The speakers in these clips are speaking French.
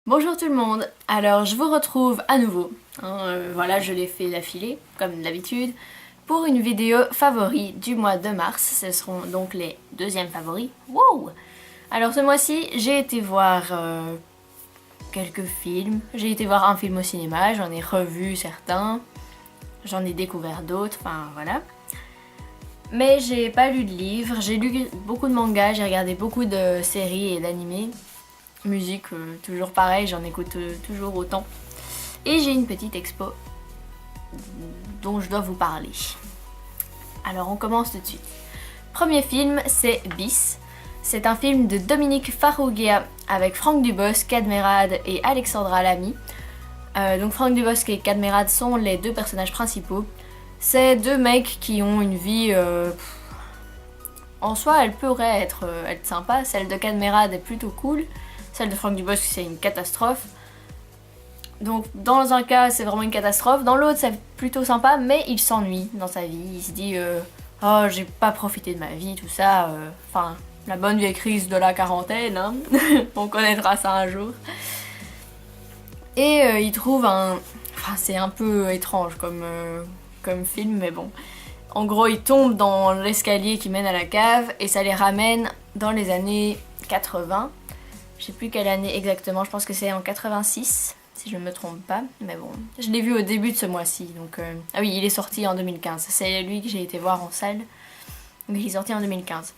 Bonjour tout le monde, alors je vous retrouve à nouveau, voilà je l'ai fait d'affilée comme d'habitude, pour une vidéo favori du mois de mars, ce seront donc les deuxièmes favoris, wow. Alors ce mois-ci j'ai été voir quelques films, j'ai été voir un film au cinéma, j'en ai revu certains, j'en ai découvert d'autres, enfin voilà. Mais j'ai pas lu de livres, j'ai lu beaucoup de mangas, j'ai regardé beaucoup de séries et d'animés. Musique, toujours pareil, j'en écoute toujours autant. Et j'ai une petite expo dont je dois vous parler. Alors on commence tout de suite. Premier film, c'est Bis. C'est un film de Dominique Farrugia avec Franck Dubosc, Cadmerade et Alexandra Lamy. Donc Franck Dubosc et Cadmerade sont les deux personnages principaux. C'est deux mecs qui ont une vie... en soi, elle pourrait être sympa. Celle de Cadmerade est plutôt cool. Celle de Franck Dubosc, c'est une catastrophe. Donc dans un cas, c'est vraiment une catastrophe. Dans l'autre, c'est plutôt sympa, mais il s'ennuie dans sa vie. Il se dit oh, j'ai pas profité de ma vie, tout ça. Enfin, la bonne vieille crise de la quarantaine, hein. On connaîtra ça un jour. Et il trouve un... Enfin, c'est un peu étrange comme film, mais bon. En gros, il tombe dans l'escalier qui mène à la cave et ça les ramène dans les années 80. Je sais plus quelle année exactement, je pense que c'est en 86, si je ne me trompe pas. Mais bon, je l'ai vu au début de ce mois-ci, donc... Ah oui, il est sorti en 2015, c'est lui que j'ai été voir en salle. Donc il est sorti en 2015.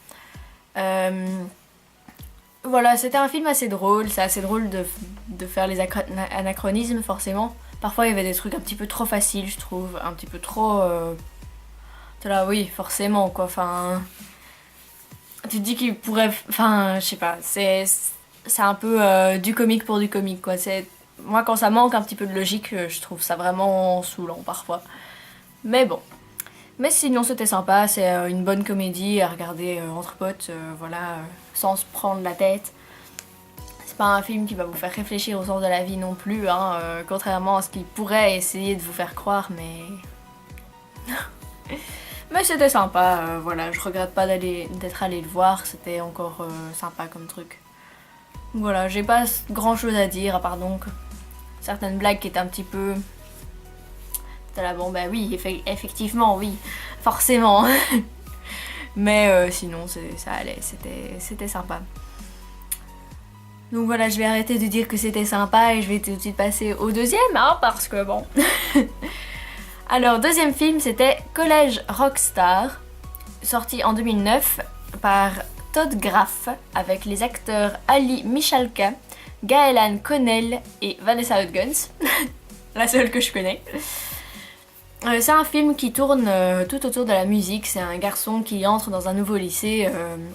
Voilà, c'était un film assez drôle, c'est assez drôle de faire les anachronismes, forcément. Parfois il y avait des trucs un petit peu trop faciles, je trouve, un petit peu trop... Là, oui, forcément, quoi, enfin... Tu te dis qu'il pourrait... Enfin, je sais pas, c'est un peu du comique pour du comique, quoi. Moi, quand ça manque un petit peu de logique, je trouve ça vraiment saoulant parfois. Mais bon. Mais sinon, c'était sympa. C'est une bonne comédie à regarder entre potes, voilà, sans se prendre la tête. C'est pas un film qui va vous faire réfléchir au sens de la vie non plus, hein, contrairement à ce qu'il pourrait essayer de vous faire croire, mais... Mais c'était sympa, voilà, je regrette pas d'être allée le voir, c'était encore sympa comme truc. Voilà, j'ai pas grand chose à dire, à part donc certaines blagues qui étaient un petit peu... C'était là, bon bah oui, effectivement, oui, forcément. Mais sinon, ça allait, c'était sympa. Donc voilà, je vais arrêter de dire que c'était sympa et je vais tout de suite passer au deuxième, hein, parce que bon... Alors, deuxième film, c'était Collège Rockstar, sorti en 2009 par Todd Graff, avec les acteurs Ali Michalka, Gaëlan Connell et Vanessa Hudgens, la seule que je connais. C'est un film qui tourne tout autour de la musique. C'est un garçon qui entre dans un nouveau lycée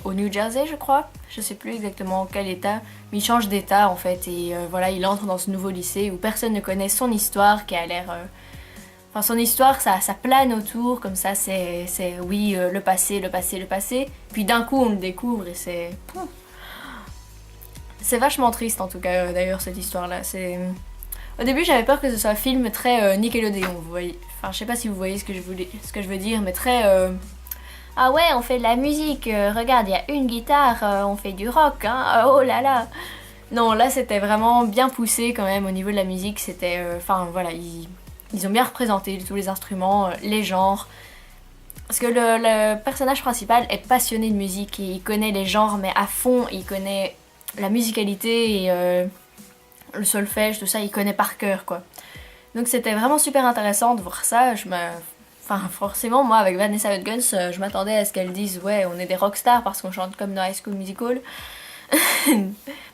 au New Jersey, je crois. Je sais plus exactement quel état, mais il change d'état en fait. Et voilà, il entre dans ce nouveau lycée où personne ne connaît son histoire, qui a l'air... Enfin, son histoire, ça plane autour, comme ça, c'est oui, le passé, le passé, le passé. Puis d'un coup, on le découvre et c'est... C'est vachement triste, en tout cas, d'ailleurs, cette histoire-là. Au début, j'avais peur que ce soit un film très Nickelodeon, vous voyez. Enfin, je sais pas si vous voyez ce que je veux dire, mais très... Ah ouais, on fait de la musique, regarde, il y a une guitare, on fait du rock, hein, oh là là. Non, là, c'était vraiment bien poussé, quand même, au niveau de la musique. C'était... Enfin, voilà, ils ont bien représenté tous les instruments, les genres. Parce que le personnage principal est passionné de musique et il connaît les genres mais à fond, il connaît la musicalité et le solfège, tout ça, il connaît par cœur quoi. Donc c'était vraiment super intéressant de voir ça. Enfin forcément moi avec Vanessa Hudgens, je m'attendais à ce qu'elle dise ouais on est des rockstars parce qu'on chante comme dans High School Musical.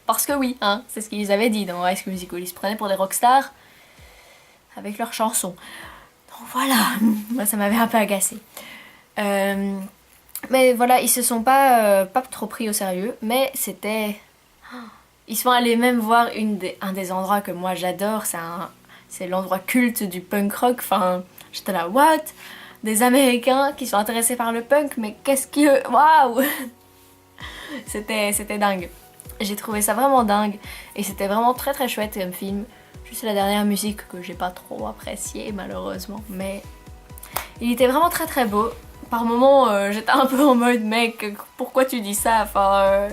Parce que oui, hein, c'est ce qu'ils avaient dit dans High School Musical, ils se prenaient pour des rockstars avec leurs chansons. Donc voilà, moi ça m'avait un peu agacée. Mais voilà, ils se sont pas trop pris au sérieux, mais c'était... Ils sont allés même voir un des endroits que moi j'adore, c'est l'endroit culte du punk rock, enfin j'étais là, what? Des Américains qui sont intéressés par le punk, mais qu'est-ce que... Waouh. C'était dingue. J'ai trouvé ça vraiment dingue, et c'était vraiment très très chouette comme film. Juste la dernière musique que j'ai pas trop appréciée malheureusement, mais il était vraiment très très beau. Par moments j'étais un peu en mode mec pourquoi tu dis ça, enfin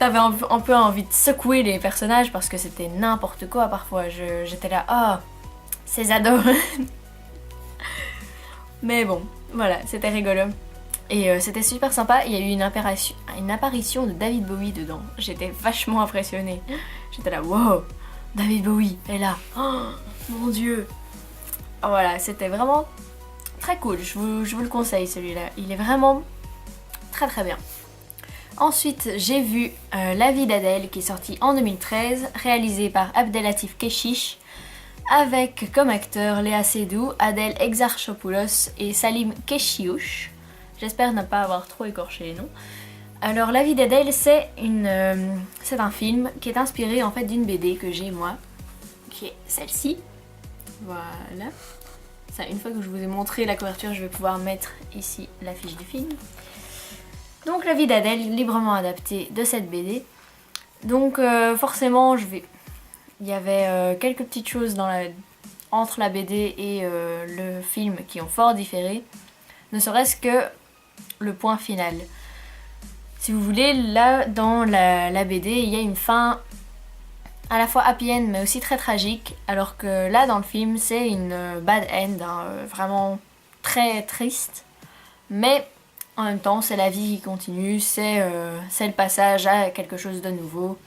t'avais un peu envie de secouer les personnages parce que c'était n'importe quoi parfois. J'étais là, oh, ces ados. Mais bon, voilà, c'était rigolo. Et c'était super sympa, il y a eu une apparition de David Bowie dedans. J'étais vachement impressionnée. J'étais là, wow, David Bowie est là. Oh, mon dieu. Oh, voilà, c'était vraiment très cool, je vous le conseille celui-là. Il est vraiment très très bien. Ensuite, j'ai vu La vie d'Adèle qui est sorti en 2013, réalisé par Abdelatif Kechiche, avec comme acteurs Léa Seydoux, Adèle Exarchopoulos et Salim Keshiouch. J'espère ne pas avoir trop écorché les noms. Alors La vie d'Adèle, c'est un film qui est inspiré en fait d'une BD que j'ai moi, qui est celle-ci. Voilà. Ça, une fois que je vous ai montré la couverture, je vais pouvoir mettre ici l'affiche du film. Donc La vie d'Adèle, librement adaptée de cette BD. Donc forcément, il y avait quelques petites choses entre la BD et le film qui ont fort différé. Ne serait-ce que le point final. Si vous voulez, là dans la BD, il y a une fin à la fois happy end mais aussi très tragique, alors que là dans le film c'est une bad end, hein, vraiment très triste, mais en même temps c'est la vie qui continue, c'est le passage à quelque chose de nouveau.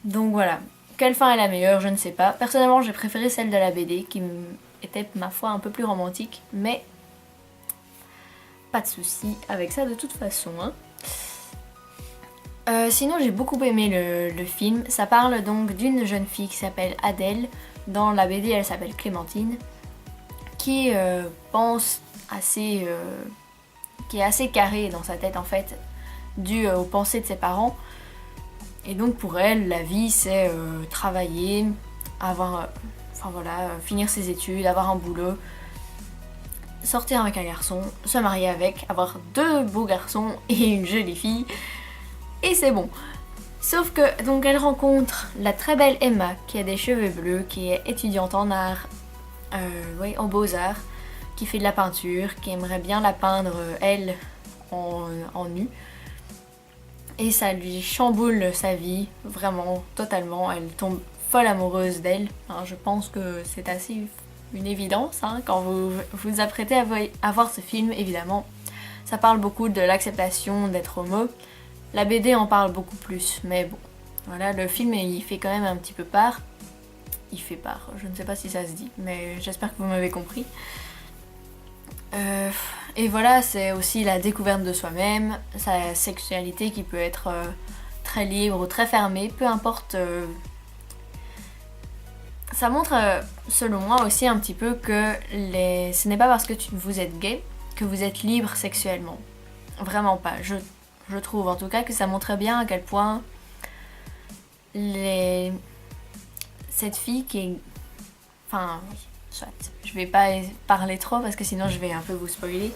Donc voilà, quelle fin est la meilleure, je ne sais pas. Personnellement j'ai préféré celle de la BD qui était ma foi un peu plus romantique, mais pas de souci avec ça de toute façon, hein. Sinon j'ai beaucoup aimé le film. Ça parle donc d'une jeune fille qui s'appelle Adèle. Dans la BD elle s'appelle Clémentine, qui pense assez, qui est assez carrée dans sa tête en fait, dû aux pensées de ses parents. Et donc pour elle la vie c'est travailler, finir ses études, avoir un boulot, sortir avec un garçon, se marier avec, avoir 2 beaux garçons et une jolie fille. Et c'est bon. Sauf que donc elle rencontre la très belle Emma qui a des cheveux bleus, qui est étudiante en art, en beaux-arts, qui fait de la peinture, qui aimerait bien la peindre elle en nu. Et ça lui chamboule sa vie, vraiment, totalement. Elle tombe folle amoureuse d'elle. Hein, je pense que c'est assez une évidence hein, quand vous vous apprêtez à voir ce film, évidemment. Ça parle beaucoup de l'acceptation d'être homo. La BD en parle beaucoup plus, mais bon, voilà, le film il fait quand même un petit peu part. Il fait part, je ne sais pas si ça se dit, mais j'espère que vous m'avez compris. Et voilà, c'est aussi la découverte de soi-même, sa sexualité qui peut être très libre ou très fermée, peu importe. Ça montre, selon moi aussi un petit peu que ce n'est pas parce que vous êtes gay que vous êtes libre sexuellement. Vraiment pas. Je trouve en tout cas que ça montre bien à quel point cette fille qui est... Enfin, soit. Je vais pas parler trop parce que sinon je vais un peu vous spoiler.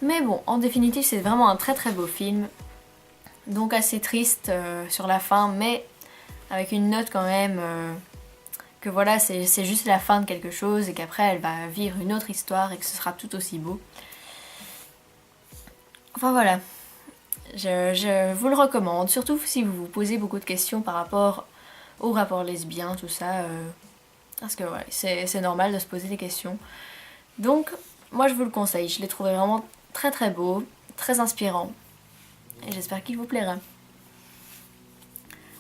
Mais bon, en définitive c'est vraiment un très très beau film. Donc assez triste sur la fin, mais avec une note quand même que voilà, c'est juste la fin de quelque chose et qu'après elle va vivre une autre histoire et que ce sera tout aussi beau. Enfin voilà. Je vous le recommande, surtout si vous vous posez beaucoup de questions par rapport au rapport lesbien, tout ça. Parce que ouais, c'est normal de se poser des questions. Donc, moi je vous le conseille, je l'ai trouvé vraiment très très beau, très inspirant. Et j'espère qu'il vous plaira.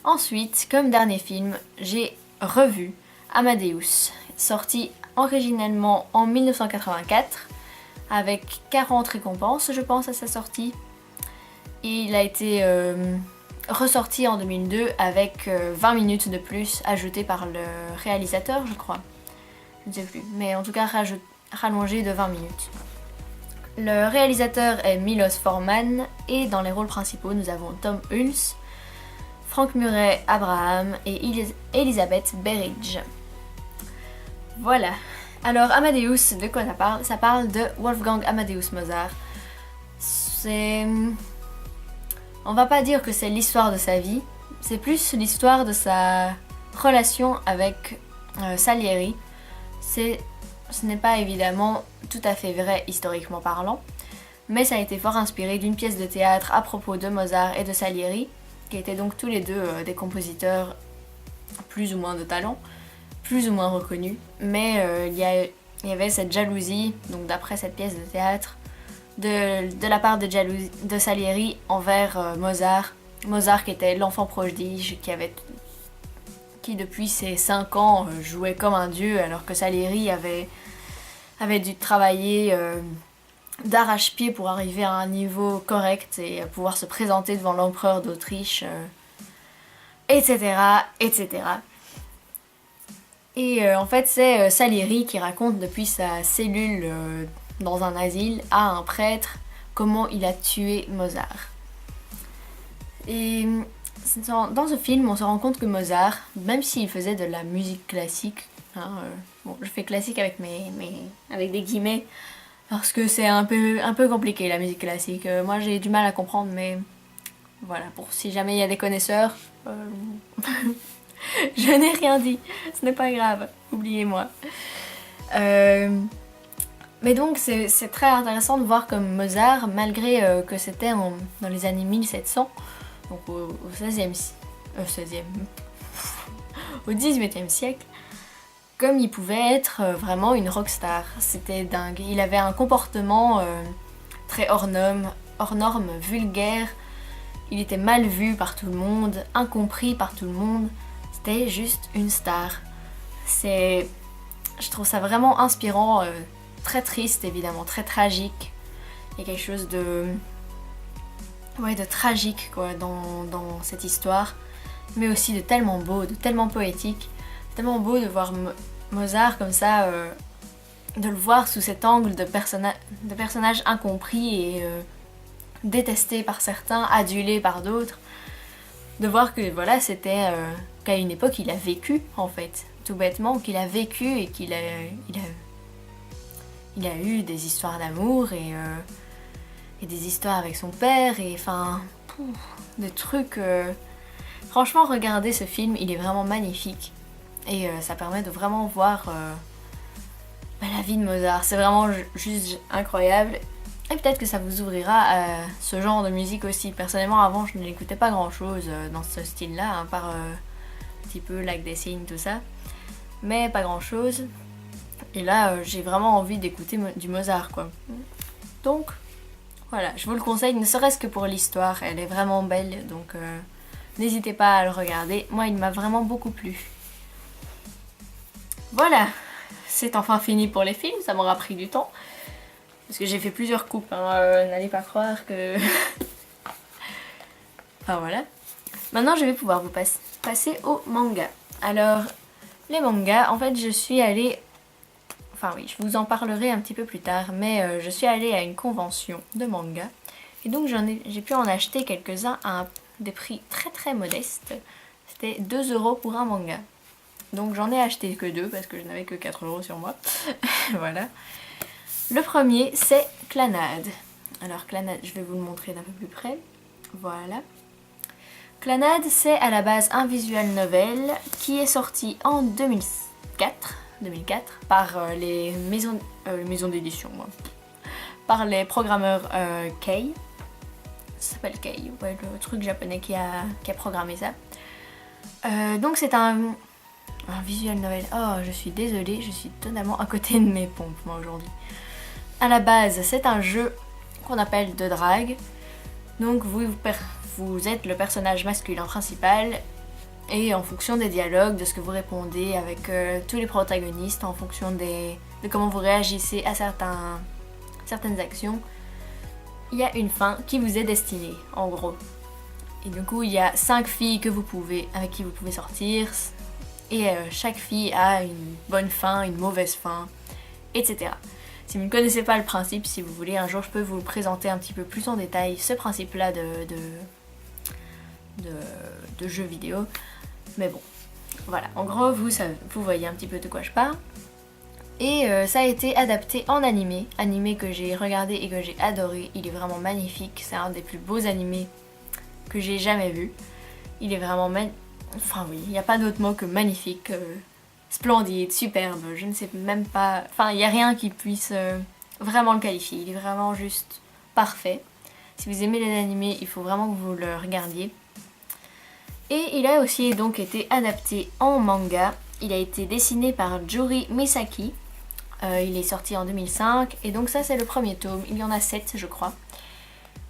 Ensuite, comme dernier film, j'ai revu Amadeus, sorti originellement en 1984, avec 40 récompenses je pense à sa sortie. Et il a été ressorti en 2002 avec 20 minutes de plus ajoutées par le réalisateur, je crois. Je ne sais plus, mais en tout cas rallongé de 20 minutes. Le réalisateur est Milos Forman et dans les rôles principaux nous avons Tom Hulce, Frank Murray Abraham et Elizabeth Berridge. Voilà. Alors Amadeus, de quoi ça parle? Ça parle de Wolfgang Amadeus Mozart. On va pas dire que c'est l'histoire de sa vie, c'est plus l'histoire de sa relation avec Salieri. Ce n'est pas évidemment tout à fait vrai historiquement parlant, mais ça a été fort inspiré d'une pièce de théâtre à propos de Mozart et de Salieri, qui étaient donc tous les deux des compositeurs plus ou moins de talent, plus ou moins reconnus, mais il y avait cette jalousie, donc d'après cette pièce de théâtre, de la part de Salieri envers Mozart. Mozart qui était l'enfant prodige, qui depuis ses 5 ans jouait comme un dieu, alors que Salieri avait dû travailler d'arrache-pied pour arriver à un niveau correct et pouvoir se présenter devant l'empereur d'Autriche, etc., etc. Et en fait, c'est Salieri qui raconte depuis sa cellule dans un asile à un prêtre comment il a tué Mozart. Et dans ce film, on se rend compte que Mozart, même s'il faisait de la musique classique, bon, je fais classique avec avec des guillemets, parce que c'est un peu compliqué la musique classique. Moi j'ai du mal à comprendre, mais voilà, pour si jamais il y a des connaisseurs, je n'ai rien dit, ce n'est pas grave, oubliez-moi. Mais donc c'est très intéressant de voir comme Mozart, malgré que c'était dans les années 1700, donc au 18e siècle, comme il pouvait être vraiment une rockstar. C'était dingue. Il avait un comportement très hors norme, vulgaire. Il était mal vu par tout le monde, incompris par tout le monde. C'était juste une star. Je trouve ça vraiment inspirant, très triste évidemment, très tragique. Il y a quelque chose de tragique quoi, dans cette histoire, mais aussi de tellement beau, de tellement poétique. C'est tellement beau de voir Mozart comme ça, de le voir sous cet angle de personnage incompris et détesté par certains, adulé par d'autres. De voir que voilà, c'était qu'à une époque il a vécu en fait, tout bêtement, qu'il a vécu et qu'il a eu des histoires d'amour et des histoires avec son père et enfin des trucs. Franchement, regardez ce film, il est vraiment magnifique et ça permet de vraiment voir la vie de Mozart. C'est vraiment juste incroyable et peut-être que ça vous ouvrira à ce genre de musique aussi. Personnellement, avant, je n'écoutais pas grand chose dans ce style-là, par un petit peu Like des Signes, tout ça, mais pas grand chose. Et là, j'ai vraiment envie d'écouter du Mozart, quoi. Donc voilà, je vous le conseille, ne serait-ce que pour l'histoire, elle est vraiment belle, donc n'hésitez pas à le regarder. Moi, il m'a vraiment beaucoup plu. Voilà, c'est enfin fini pour les films, ça m'aura pris du temps. Parce que j'ai fait plusieurs coupes, n'allez pas croire que... Enfin voilà. Maintenant, je vais pouvoir vous passer au manga. Alors, les mangas, en fait, je suis allée... Enfin oui, je vous en parlerai un petit peu plus tard, mais je suis allée à une convention de manga. Et donc j'ai pu en acheter quelques-uns à des prix très très modestes. C'était 2 € pour un manga. Donc j'en ai acheté que 2 parce que je n'avais que 4 € sur moi. Voilà. Le premier, c'est Clannad. Alors Clannad, je vais vous le montrer d'un peu plus près. Voilà. Clannad, c'est à la base un visual novel qui est sorti en 2004 par les maisons d'édition, par les programmeurs Kei. Ça s'appelle Kei, ouais, le truc japonais qui a programmé ça. Donc c'est un visual novel. Oh, je suis désolée, je suis totalement à côté de mes pompes moi aujourd'hui. À la base, c'est un jeu qu'on appelle de drague. Donc vous êtes le personnage masculin principal. Et en fonction des dialogues, de ce que vous répondez avec tous les protagonistes, en fonction de comment vous réagissez à certaines actions, il y a une fin qui vous est destinée, en gros. Et du coup, il y a 5 filles avec qui vous pouvez sortir, et chaque fille a une bonne fin, une mauvaise fin, etc. Si vous ne connaissez pas le principe, si vous voulez, un jour je peux vous présenter un petit peu plus en détail ce principe-là de jeu vidéo. Mais bon, voilà, en gros, vous voyez un petit peu de quoi je parle. Et ça a été adapté en animé que j'ai regardé et que j'ai adoré. Il est vraiment magnifique, c'est un des plus beaux animés que j'ai jamais vu. Il est vraiment enfin oui, il n'y a pas d'autre mot que magnifique, splendide, superbe, je ne sais même pas... Enfin, il n'y a rien qui puisse vraiment le qualifier, il est vraiment juste parfait. Si vous aimez les animés, il faut vraiment que vous le regardiez. Et il a aussi donc été adapté en manga. Il a été dessiné par Juri Misaki. Il est sorti en 2005 et donc ça c'est le premier tome. Il y en a 7 je crois.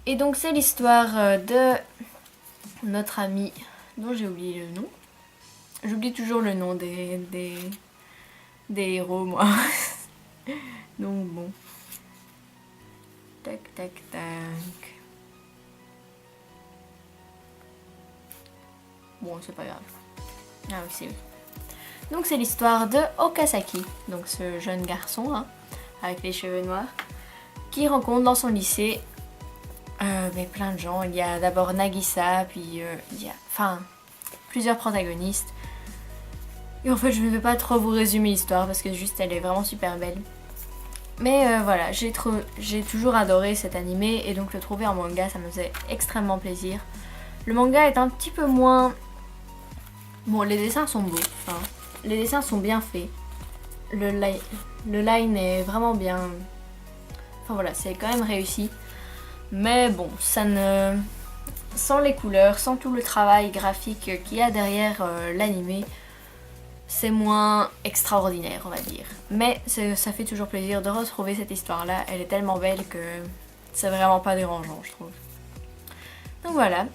Et donc c'est l'histoire de notre ami dont j'ai oublié le nom. J'oublie toujours le nom des héros moi. Donc bon. Tac tac tac. Bon c'est pas grave. Ah oui c'est oui. Donc c'est l'histoire de Okasaki, donc ce jeune garçon hein, avec les cheveux noirs, qui rencontre dans son lycée mais plein de gens. Il y a d'abord Nagisa, puis il y a plusieurs protagonistes. Et en fait je ne vais pas trop vous résumer l'histoire parce que juste elle est vraiment super belle. Mais voilà, j'ai toujours adoré cet animé et donc le trouver en manga ça me faisait extrêmement plaisir. Le manga est un petit peu moins... Bon les dessins sont beaux, enfin, les dessins sont bien faits. Le line est vraiment bien... Enfin voilà, c'est quand même réussi. Mais bon, ça ne... Sans les couleurs, sans tout le travail graphique qu'il y a derrière l'animé, c'est moins extraordinaire on va dire. Mais ça fait toujours plaisir de retrouver cette histoire-là. Elle est tellement belle que c'est vraiment pas dérangeant je trouve. Donc voilà.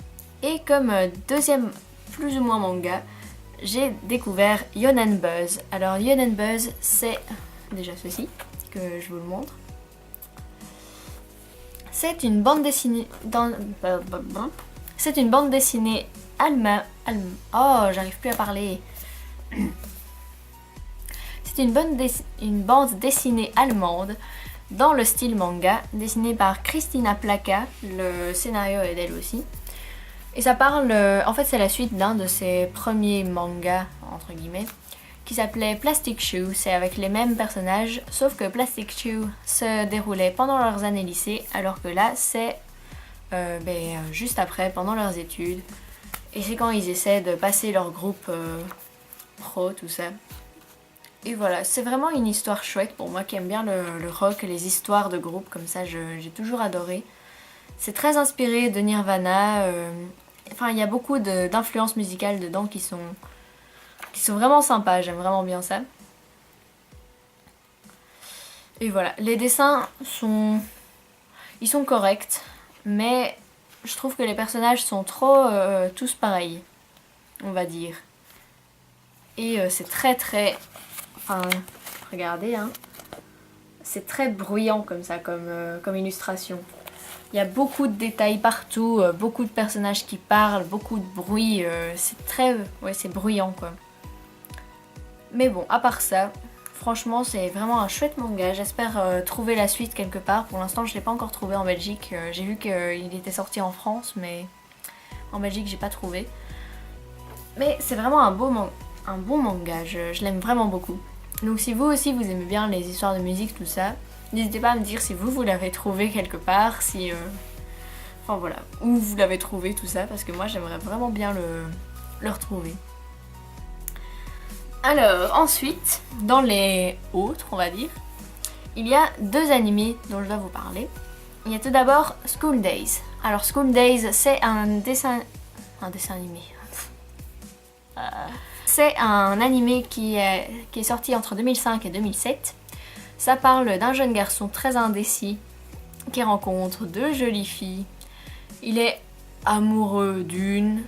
Et comme deuxième plus ou moins manga, j'ai découvert Yonen Buzz. Alors Yonen Buzz c'est déjà ceci que je vous le montre. C'est une bande dessinée c'est une bande dessinée oh j'arrive plus à parler. C'est une bande dessinée allemande dans le style manga, dessinée par Christina Plaka. Le scénario est d'elle aussi. Et ça parle, en fait c'est la suite d'un de ses premiers mangas, entre guillemets, qui s'appelait Plastic Shoe. C'est avec les mêmes personnages, sauf que Plastic Shoe se déroulait pendant leurs années lycée, alors que là c'est juste après, pendant leurs études. Et c'est quand ils essaient de passer leur groupe pro, tout ça. Et voilà, c'est vraiment une histoire chouette pour moi qui aime bien le rock et les histoires de groupe comme ça, j'ai toujours adoré. C'est très inspiré de Nirvana, enfin il y a beaucoup d'influences musicales dedans qui sont vraiment sympas, j'aime vraiment bien ça. Et voilà, les dessins ils sont corrects, mais je trouve que les personnages sont trop tous pareils, on va dire. Et c'est très... Enfin, regardez, hein. C'est très bruyant comme ça, comme illustration. Il y a beaucoup de détails partout, beaucoup de personnages qui parlent, beaucoup de bruit. C'est très... Ouais, c'est bruyant, quoi. Mais bon, à part ça, franchement, c'est vraiment un chouette manga. J'espère trouver la suite quelque part. Pour l'instant, je ne l'ai pas encore trouvé en Belgique. J'ai vu qu'il était sorti en France, mais en Belgique, j'ai pas trouvé. Mais c'est vraiment un bon manga. Je l'aime vraiment beaucoup. Donc si vous aussi vous aimez bien les histoires de musique, tout ça, n'hésitez pas à me dire si vous l'avez trouvé quelque part, si... Enfin voilà, où vous l'avez trouvé tout ça, parce que moi j'aimerais vraiment bien le retrouver. Alors ensuite, dans les autres on va dire, il y a deux animés dont je dois vous parler. Il y a tout d'abord School Days. Alors School Days c'est un dessin animé. C'est un animé qui est sorti entre 2005 et 2007. Ça parle d'un jeune garçon très indécis qui rencontre deux jolies filles. Il est amoureux d'une,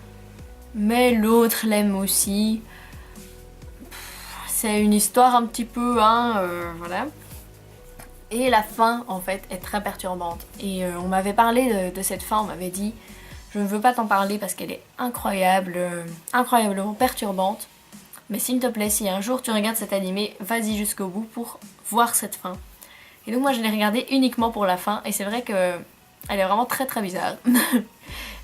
mais l'autre l'aime aussi. C'est une histoire un petit peu, voilà. Et la fin, en fait, est très perturbante. Et on m'avait parlé de cette fin, on m'avait dit... Je ne veux pas t'en parler parce qu'elle est incroyablement perturbante. Mais s'il te plaît, si un jour tu regardes cet animé, vas-y jusqu'au bout pour voir cette fin. Et donc moi je l'ai regardé uniquement pour la fin et c'est vrai que elle est vraiment très très bizarre.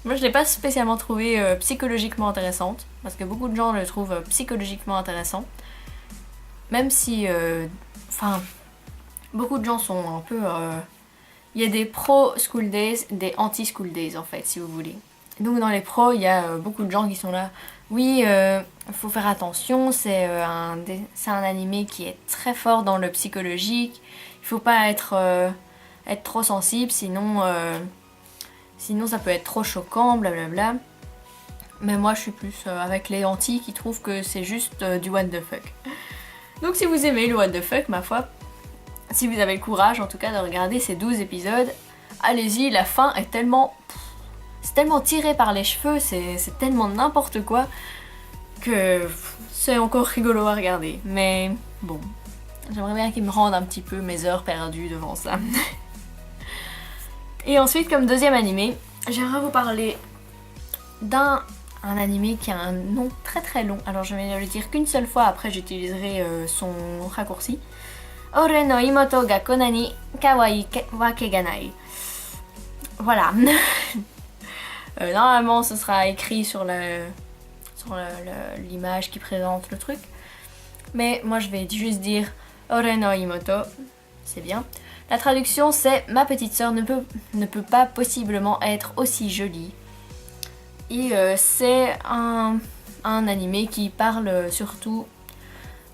Moi je l'ai pas spécialement trouvée psychologiquement intéressante parce que beaucoup de gens le trouvent psychologiquement intéressant. Même si, beaucoup de gens sont un peu... Il y a des pro School Days, des anti School Days en fait, si vous voulez. Donc dans les pros, il y a beaucoup de gens qui sont là. Oui, faut faire attention, c'est un animé qui est très fort dans le psychologique. Il faut pas être trop sensible, sinon ça peut être trop choquant, blablabla. Mais moi je suis plus avec les anti qui trouvent que c'est juste du what the fuck. Donc si vous aimez le what the fuck, ma foi, si vous avez le courage en tout cas de regarder ces 12 épisodes, allez-y, la fin est tellement... c'est tellement tiré par les cheveux, c'est tellement n'importe quoi que c'est encore rigolo à regarder. Mais bon, j'aimerais bien qu'ils me rendent un petit peu mes heures perdues devant ça. Et ensuite, comme deuxième animé, j'aimerais vous parler d'un animé qui a un nom très très long. Alors je vais le dire qu'une seule fois, après j'utiliserai son raccourci. Ore no imoto ga konani kawaii wake ga nai. Voilà. Normalement ce sera écrit sur l'image qui présente le truc. Mais moi je vais juste dire Ore no imoto. C'est bien. La traduction c'est ma petite sœur ne peut pas possiblement être aussi jolie. Et c'est un animé qui parle surtout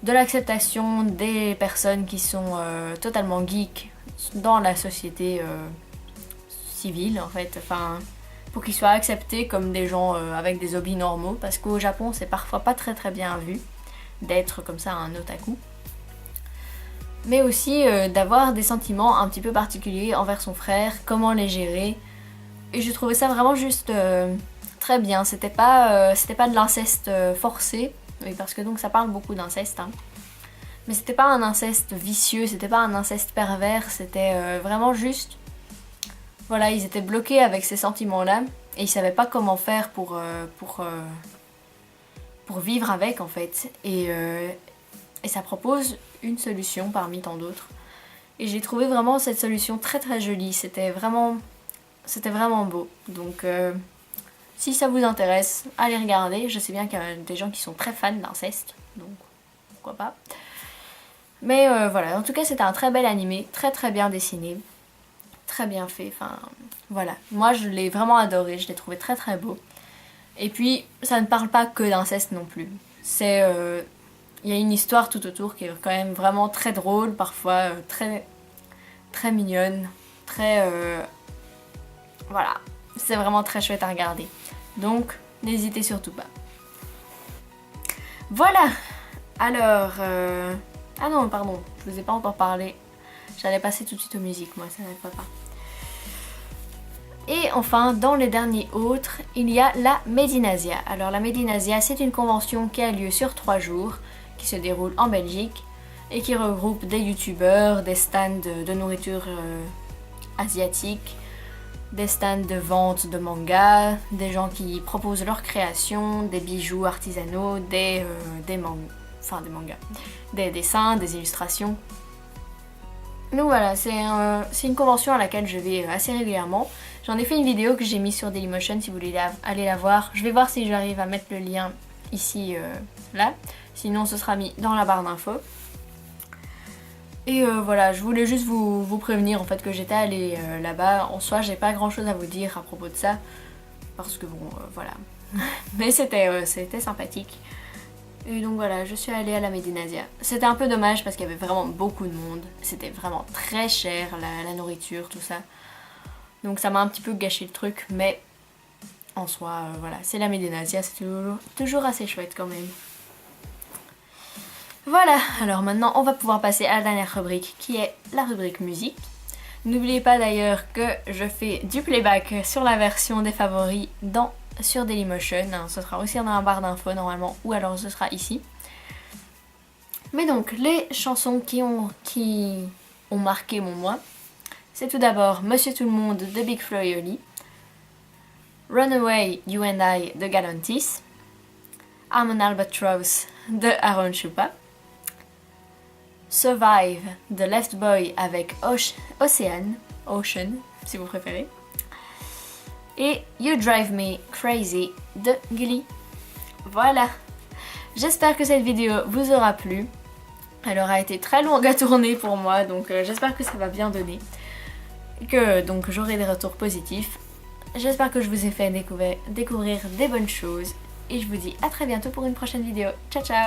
de l'acceptation des personnes qui sont totalement geeks dans la société civile en fait. Enfin, pour qu'ils soient acceptés comme des gens avec des hobbies normaux, parce qu'au Japon c'est parfois pas très très bien vu d'être comme ça un otaku. Mais aussi d'avoir des sentiments un petit peu particuliers envers son frère, comment les gérer. Et je trouvais ça vraiment juste très bien, c'était pas de l'inceste forcé, oui, parce que donc ça parle beaucoup d'inceste, hein. Mais c'était pas un inceste vicieux, c'était pas un inceste pervers, c'était vraiment juste... Voilà, ils étaient bloqués avec ces sentiments-là, et ils savaient pas comment faire pour vivre avec en fait. Et ça propose une solution parmi tant d'autres. Et j'ai trouvé vraiment cette solution très très jolie, c'était vraiment beau. Donc... si ça vous intéresse, allez regarder. Je sais bien qu'il y a des gens qui sont très fans d'inceste, donc pourquoi pas. Mais voilà, en tout cas c'était un très bel animé, très très bien dessiné, très bien fait, enfin voilà. Moi je l'ai vraiment adoré, je l'ai trouvé très très beau. Et puis ça ne parle pas que d'inceste non plus. C'est... il y a une histoire tout autour qui est quand même vraiment très drôle, parfois très, très mignonne, très... voilà, c'est vraiment très chouette à regarder. Donc, n'hésitez surtout pas. Voilà. Alors... ah non, pardon, je vous ai pas encore parlé. J'allais passer tout de suite aux musiques, moi, ça n'arrive pas. Et enfin, dans les derniers autres, il y a la Medinasia. Alors la Medinasia, c'est une convention qui a lieu sur 3 jours, qui se déroule en Belgique, et qui regroupe des youtubeurs, des stands de nourriture asiatique, des stands de vente de mangas, des gens qui proposent leurs créations, des bijoux artisanaux, des mangas, des dessins, des illustrations. Donc voilà, c'est une convention à laquelle je vais assez régulièrement. J'en ai fait une vidéo que j'ai mise sur Dailymotion si vous voulez aller la voir. Je vais voir si j'arrive à mettre le lien ici, là. Sinon ce sera mis dans la barre d'infos. Et voilà, je voulais juste vous prévenir en fait que j'étais allée là-bas. En soi, j'ai pas grand chose à vous dire à propos de ça. Parce que bon, voilà. Mais c'était sympathique. Et donc voilà, je suis allée à la Medinasia. C'était un peu dommage parce qu'il y avait vraiment beaucoup de monde. C'était vraiment très cher, la nourriture, tout ça. Donc ça m'a un petit peu gâché le truc, mais en soi, voilà, c'est la Medinasia, c'est toujours assez chouette quand même. Voilà, alors maintenant on va pouvoir passer à la dernière rubrique qui est la rubrique musique. N'oubliez pas d'ailleurs que je fais du playback sur la version des favoris sur Dailymotion. Ce sera aussi dans la barre d'infos normalement, ou alors ce sera ici. Mais donc, les chansons qui ont marqué mon mois, c'est tout d'abord Monsieur Tout le Monde de Big Flo et Oli, Runaway You and I de Galantis, I'm an Albatross de Aaron Chupa, Survive de Left Boy avec Ocean si vous préférez, et You Drive Me Crazy de Glee. Voilà, j'espère que cette vidéo vous aura plu. Elle aura été très longue à tourner pour moi, donc j'espère que ça va bien donner, que donc j'aurai des retours positifs. J'espère que je vous ai fait découvrir des bonnes choses, et je vous dis à très bientôt pour une prochaine vidéo. Ciao ciao.